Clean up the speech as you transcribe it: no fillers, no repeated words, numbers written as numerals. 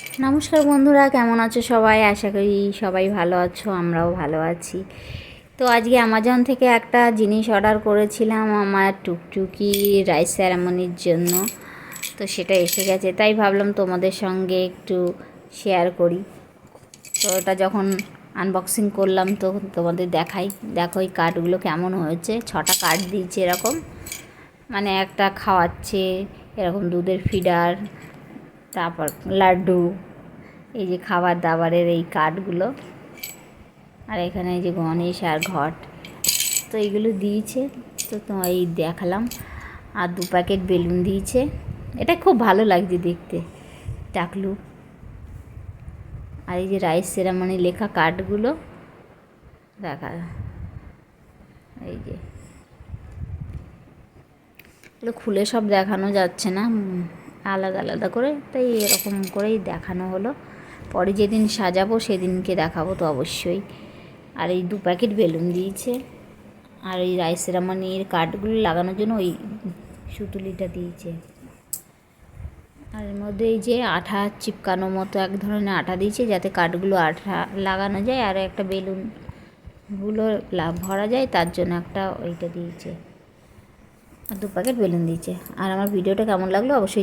নমস্কার বন্ধুরা, কেমন আছো সবাই? আশা করি সবাই ভালো আছো, আমরাও ভালো আছি। তো আজকে অ্যামাজন থেকে একটা জিনিস অর্ডার করেছিলাম আমার টুকটুকি রাইস সেরামনির জন্য। তো সেটা এসে গেছে, তাই ভাবলাম তোমাদের সঙ্গে একটু শেয়ার করি। তো ওটা যখন আনবক্সিং করলাম তো তোমাদের দেখাই। দেখো এই কার্ডগুলো কেমন হয়েছে। 6টা কার্ড দিয়েছে এরকম, মানে একটা খাওয়াচ্ছে, এরকম দুধের ফিডার, তারপর লাড্ডু, এই যে খাবার দাবারের এই কার্ডগুলো, আর এখানে এই যে গণেশ আর ঘট, তো এইগুলো দিয়েছে। তো তোমার এই দেখালাম। আর 2 প্যাকেট বেলুন দিয়েছে। এটা খুব ভালো লাগছে দেখতে, টাকলু। আর এই যে রাইস সেরামনি লেখা কার্ডগুলো দেখা, এই যে এগুলো খুলে সব দেখানো যাচ্ছে না, আলাদা আলাদা করে, তাই এরকম করেই দেখানো হলো। পরে যেদিন সাজাবো সেদিনকে দেখাবো তো অবশ্যই। আর এই 2 প্যাকেট বেলুন দিয়েছে। আর এই রাইস সেরামনির কার্ডগুলো লাগানোর জন্য ওই সুতুলিটা দিয়েছে। আর এর মধ্যে এই যে আঠা চিপকানোর মতো এক ধরনের আঠা দিয়েছে, যাতে কার্ডগুলো আঠা লাগানো যায়। আর একটা বেলুনগুলো ভরা যায়, তার জন্য একটা ওইটা দিয়েছে। আর 2 প্যাকেট বেলুন দিয়েছে। আর আমার ভিডিওটা কেমন লাগলো অবশ্যই